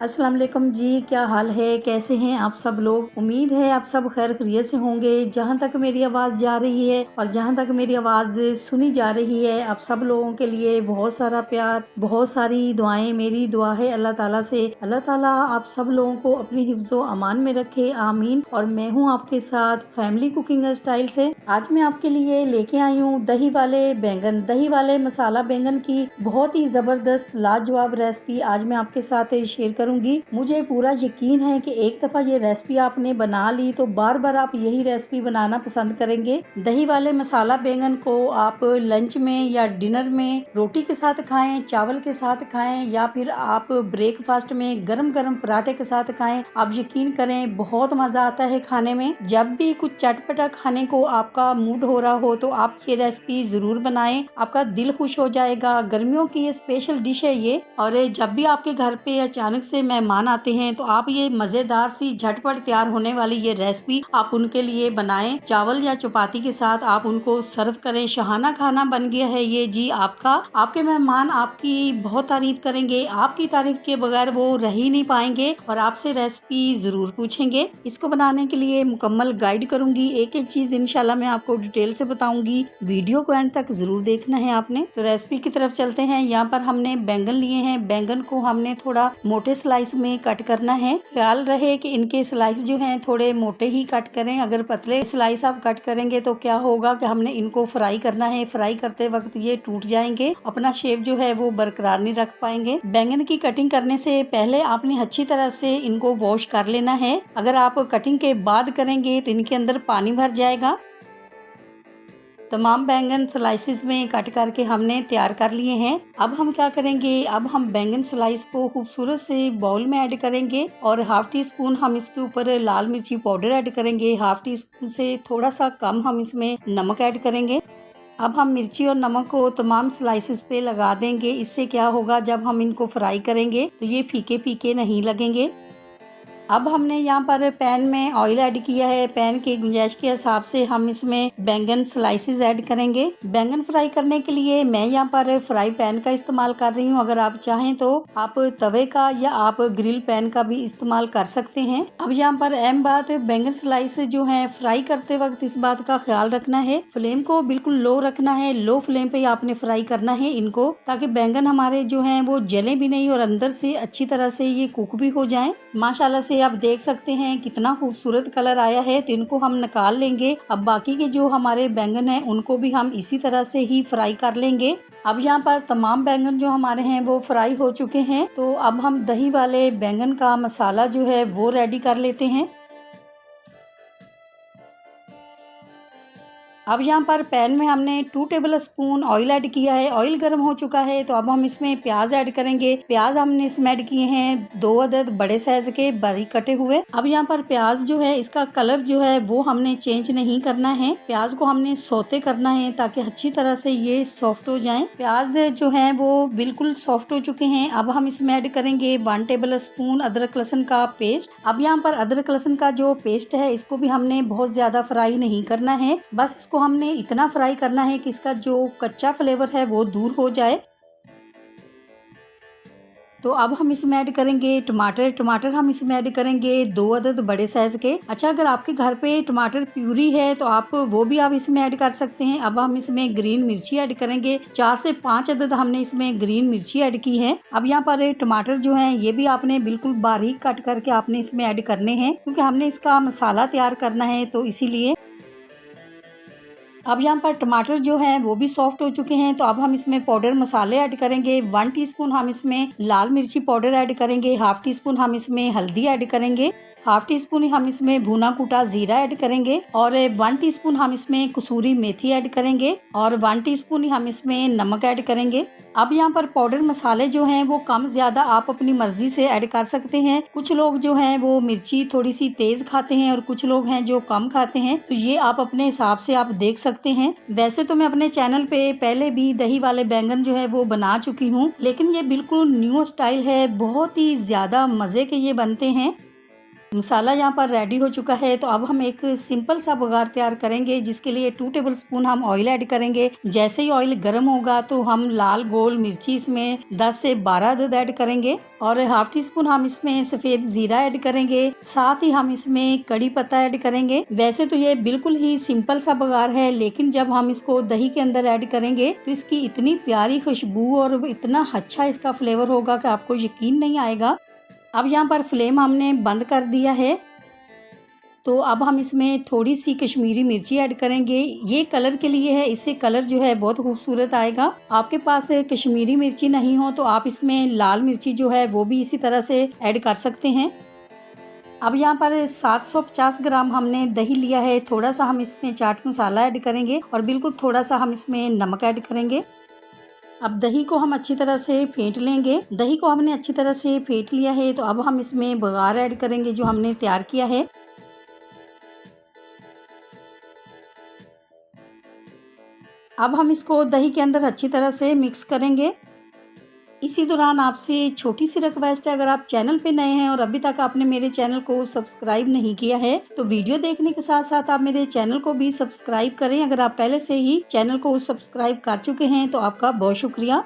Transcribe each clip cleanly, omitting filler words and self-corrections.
अस्सलाम वालेकुम जी, क्या हाल है, कैसे हैं आप सब लोग। उम्मीद है आप सब खैर खैरियत से होंगे। जहाँ तक मेरी आवाज़ जा रही है और जहाँ तक मेरी आवाज़ सुनी जा रही है, आप सब लोगों के लिए बहुत सारा प्यार, बहुत सारी दुआएं। मेरी दुआ है अल्लाह ताला से, अल्लाह ताला आप सब लोगों को अपनी हिफ्ज़ो अमान में रखे, आमीन। और मैं हूँ आपके साथ फैमिली कुकिंग स्टाइल से। आज मैं आपके लिए लेके आई हूँ दही वाले बैंगन, दही वाले मसाला बैंगन की बहुत ही ज़बरदस्त लाजवाब रेसिपी आज मैं आपके साथ शेयर करूंगी। मुझे पूरा यकीन है कि एक दफ़ा ये रेसिपी आपने बना ली तो बार बार आप यही रेसिपी बनाना पसंद करेंगे। दही वाले मसाला बैंगन को आप लंच में या डिनर में रोटी के साथ खाएं, चावल के साथ खाएं, या फिर आप ब्रेकफास्ट में गरम गरम पराठे के साथ खाएं। आप यकीन करें बहुत मजा आता है खाने में। जब भी कुछ चटपटा खाने को आपका मूड हो रहा हो तो आप ये रेसिपी जरूर बनाएं, आपका दिल खुश हो जाएगा। गर्मियों की ये स्पेशल डिश है ये। और जब भी आपके घर पे अचानक से मेहमान आते हैं तो आप ये मजेदार सी झटपट तैयार होने वाली ये रेसिपी आप उनके लिए बनाएं। चावल या चपाती के साथ आप उनको सर्व करें। शहाना खाना बन गया है ये जी आपका। आपके मेहमान आपकी बहुत तारीफ करेंगे, आपकी तारीफ के बगैर वो रह ही नहीं पाएंगे और आपसे रेसिपी जरूर पूछेंगे। इसको बनाने के लिए मुकम्मल गाइड करूंगी, एक एक चीज इंशाल्लाह मैं आपको डिटेल से बताऊंगी। वीडियो को एंड तक जरूर देखना है आपने। तो रेसिपी की तरफ चलते हैं। यहाँ पर हमने बैंगन लिए हैं। बैंगन को हमने थोड़ा मोटे स्लाइस में कट करना है। ख्याल रहे कि इनके स्लाइस जो हैं थोड़े मोटे ही कट करें। अगर पतले स्लाइस आप कट करेंगे तो क्या होगा कि हमने इनको फ्राई करना है, फ्राई करते वक्त ये टूट जाएंगे, अपना शेप जो है वो बरकरार नहीं रख पाएंगे। बैंगन की कटिंग करने से पहले आपने अच्छी तरह से इनको वॉश कर लेना है। अगर आप कटिंग के बाद करेंगे तो इनके अंदर पानी भर जाएगा। तमाम बैंगन स्लाइसिस में कट करके हमने तैयार कर लिए हैं। अब हम क्या करेंगे, अब हम बैंगन स्लाइस को खूबसूरत से बाउल में ऐड करेंगे और हाफ टी स्पून हम इसके ऊपर लाल मिर्ची पाउडर ऐड करेंगे। हाफ टी स्पून से थोड़ा सा कम हम इसमें नमक ऐड करेंगे। अब हम मिर्ची और नमक को तमाम स्लाइसिस पे लगा देंगे। इससे क्या होगा, जब हम इनको फ्राई करेंगे तो ये फीके फीके नहीं लगेंगे। अब हमने यहाँ पर पैन में ऑयल ऐड किया है। पैन की गुंजाइश के हिसाब से हम इसमें बैंगन स्लाइसेस ऐड करेंगे। बैंगन फ्राई करने के लिए मैं यहाँ पर फ्राई पैन का इस्तेमाल कर रही हूँ। अगर आप चाहें तो आप तवे का या आप ग्रिल पैन का भी इस्तेमाल कर सकते हैं। अब यहाँ पर अहम बात, बैंगन स्लाइस जो है फ्राई करते वक्त इस बात का ख्याल रखना है, फ्लेम को बिल्कुल लो रखना है। लो फ्लेम पे आपने फ्राई करना है इनको, ताकि बैंगन हमारे जो है वो जले भी नहीं और अंदर से अच्छी तरह से ये कुक भी हो जाए। माशाल्लाह से आप देख सकते हैं कितना खूबसूरत कलर आया है। तो इनको हम निकाल लेंगे। अब बाकी के जो हमारे बैंगन हैं उनको भी हम इसी तरह से ही फ्राई कर लेंगे। अब यहाँ पर तमाम बैंगन जो हमारे हैं वो फ्राई हो चुके हैं। तो अब हम दही वाले बैंगन का मसाला जो है वो रेडी कर लेते हैं। अब यहाँ पर पैन में हमने 2 टेबल स्पून ऑयल ऐड किया है। ऑयल गर्म हो चुका है तो अब हम इसमें प्याज ऐड करेंगे। प्याज हमने इसमें ऐड किए हैं 2 अदद बड़े साइज के बारीक कटे हुए। अब यहाँ पर प्याज जो है इसका कलर जो है वो हमने चेंज नहीं करना है। प्याज को हमने सौते करना है ताकि अच्छी तरह से ये सॉफ्ट हो जाए। प्याज जो है वो बिल्कुल सॉफ्ट हो चुके हैं। अब हम इसमें ऐड करेंगे 1 टेबल स्पून अदरक लहसुन का पेस्ट। अब यहाँ पर अदरक लहसुन का जो पेस्ट है इसको भी हमने बहुत ज्यादा फ्राई नहीं करना है। बस इसको हमने इतना फ्राई करना है कि इसका जो कच्चा फ्लेवर है वो दूर हो जाए। तो अब हम इसमें ऐड करेंगे टमाटर। टमाटर हम इसमें ऐड करेंगे 2 अदद बड़े साइज के। अच्छा, अगर आपके घर पे टमाटर प्यूरी है तो आप वो भी आप इसमें ऐड कर सकते हैं। अब हम इसमें ग्रीन मिर्ची ऐड करेंगे। 4 से 5 अदद हमने इसमें ग्रीन मिर्ची ऐड की है। अब यहाँ पर टमाटर जो है ये भी आपने बिल्कुल बारीक कट करके आपने इसमें ऐड करने हैं, क्योंकि हमने इसका मसाला तैयार करना है तो इसीलिए। अब यहाँ पर टमाटर जो है वो भी सॉफ्ट हो चुके हैं। तो अब हम इसमें पाउडर मसाले ऐड करेंगे। 1 टीस्पून हम इसमें लाल मिर्ची पाउडर ऐड करेंगे। हाफ टी स्पून हम इसमें हल्दी ऐड करेंगे। हाफ टी स्पून हम इसमें भुना कुटा जीरा ऐड करेंगे और 1 टीस्पून हम इसमें कसूरी मेथी ऐड करेंगे और 1 टीस्पून हम इसमें नमक ऐड करेंगे। अब यहाँ पर पाउडर मसाले जो हैं वो कम ज्यादा आप अपनी मर्जी से ऐड कर सकते हैं। कुछ लोग जो हैं वो मिर्ची थोड़ी सी तेज खाते हैं और कुछ लोग हैं जो कम खाते हैं, तो ये आप अपने हिसाब से आप देख सकते हैं। वैसे तो मैं अपने चैनल पे पहले भी दही वाले बैंगन जो है वो बना चुकी हूँ, लेकिन ये बिल्कुल न्यू स्टाइल है, बहुत ही ज्यादा मजे के ये बनते हैं। मसाला यहाँ पर रेडी हो चुका है। तो अब हम एक सिंपल सा बघार तैयार करेंगे, जिसके लिए 2 टेबलस्पून हम ऑयल ऐड करेंगे। जैसे ही ऑयल गर्म होगा तो हम लाल गोल मिर्ची इसमें 10 से 12 अदद ऐड करेंगे और हाफ टी स्पून हम इसमें सफेद जीरा ऐड करेंगे। साथ ही हम इसमें कड़ी पत्ता ऐड करेंगे। वैसे तो ये बिल्कुल ही सिंपल सा बघार है, लेकिन जब हम इसको दही के अंदर ऐड करेंगे तो इसकी इतनी प्यारी खुशबू और इतना अच्छा इसका फ्लेवर होगा कि आपको यकीन नहीं आएगा। अब यहाँ पर फ्लेम हमने बंद कर दिया है। तो अब हम इसमें थोड़ी सी कश्मीरी मिर्ची ऐड करेंगे। ये कलर के लिए है, इससे कलर जो है बहुत खूबसूरत आएगा। आपके पास कश्मीरी मिर्ची नहीं हो तो आप इसमें लाल मिर्ची जो है वो भी इसी तरह से ऐड कर सकते हैं। अब यहाँ पर 750 ग्राम हमने दही लिया है। थोड़ा सा हम इसमें चाट मसाला ऐड करेंगे और बिल्कुल थोड़ा सा हम इसमें नमक ऐड करेंगे। अब दही को हम अच्छी तरह से फेंट लेंगे। दही को हमने अच्छी तरह से फेंट लिया है। तो अब हम इसमें बघार ऐड करेंगे जो हमने तैयार किया है। अब हम इसको दही के अंदर अच्छी तरह से मिक्स करेंगे। इसी दौरान आपसे छोटी सी रिक्वेस्ट है, अगर आप चैनल पे नए हैं और अभी तक आपने मेरे चैनल को सब्सक्राइब नहीं किया है तो वीडियो देखने के साथ साथ आप मेरे चैनल को भी सब्सक्राइब करें। अगर आप पहले से ही चैनल को सब्सक्राइब कर चुके हैं तो आपका बहुत शुक्रिया।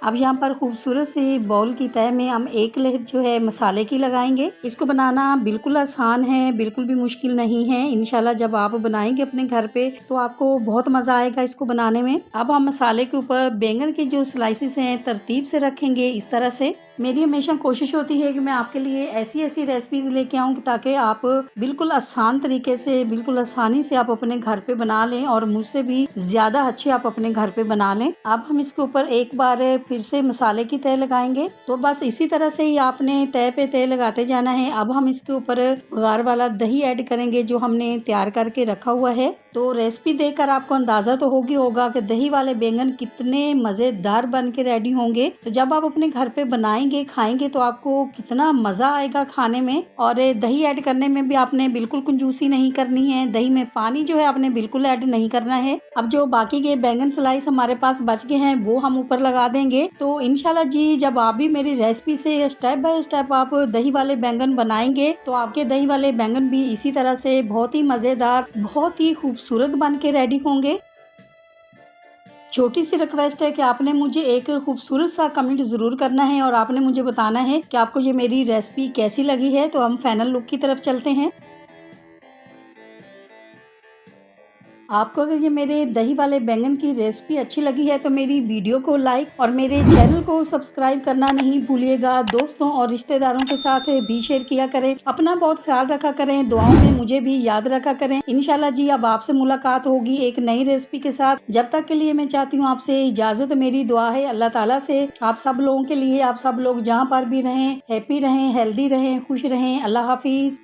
अब यहाँ पर खूबसूरत सी बाउल की तह में हम एक लेयर जो है मसाले की लगाएंगे। इसको बनाना बिल्कुल आसान है, बिल्कुल भी मुश्किल नहीं है। इंशाल्लाह जब आप बनाएंगे अपने घर पे तो आपको बहुत मजा आएगा इसको बनाने में। अब हम मसाले के ऊपर बैंगन के जो स्लाइसेस हैं तरतीब से रखेंगे इस तरह से। मेरी हमेशा कोशिश होती है कि मैं आपके लिए ऐसी ऐसी रेसिपीज लेके आऊँ ताकि आप बिल्कुल आसान तरीके से, बिल्कुल आसानी से आप अपने घर पे बना लें और मुझसे भी ज्यादा अच्छे आप अपने घर पे बना लें। अब हम इसके ऊपर एक बार फिर से मसाले की तह लगाएंगे। तो बस इसी तरह से ही आपने तह पे तह लगाते जाना है। अब हम इसके ऊपर बघार वाला दही ऐड करेंगे जो हमने तैयार करके रखा हुआ है। तो रेसिपी देखकर आपको अंदाजा तो होगा कि दही वाले बैंगन कितने मजेदार बन के रेडी होंगे। तो जब आप अपने घर पे बनाएंगे खाएंगे तो आपको कितना मजा आएगा खाने में। और दही ऐड करने में भी आपने बिल्कुल कंजूसी नहीं करनी है। दही में पानी जो है आपने बिल्कुल ऐड नहीं करना है। अब जो बाकी के बैंगन स्लाइस हमारे पास बच गए हैं वो हम ऊपर लगा देंगे। तो इंशाल्लाह जी जब आप भी मेरी रेसिपी से स्टेप बाय स्टेप आप दही वाले बैंगन बनाएंगे तो आपके दही वाले बैंगन भी इसी तरह से बहुत ही मजेदार, बहुत ही खूबसूरत बन के रेडी होंगे। छोटी सी रिक्वेस्ट है कि आपने मुझे एक खूबसूरत सा कमेंट जरूर करना है और आपने मुझे बताना है कि आपको ये मेरी रेसिपी कैसी लगी है। तो हम फाइनल लुक की तरफ चलते हैं। आपको अगर ये मेरे दही वाले बैंगन की रेसिपी अच्छी लगी है तो मेरी वीडियो को लाइक और मेरे चैनल को सब्सक्राइब करना नहीं भूलिएगा। दोस्तों और रिश्तेदारों के साथ भी शेयर किया करें। अपना बहुत ख्याल रखा करें, दुआओं में मुझे भी याद रखा करें। इंशाल्लाह जी अब आपसे मुलाकात होगी एक नई रेसिपी के साथ। जब तक के लिए मैं चाहती हूँ आपसे इजाजत। मेरी दुआ है अल्लाह ताला से आप सब लोगों के लिए, आप सब लोग जहाँ पर भी रहें हैप्पी रहें, हेल्दी रहें, खुश रहें। अल्लाह हाफिज।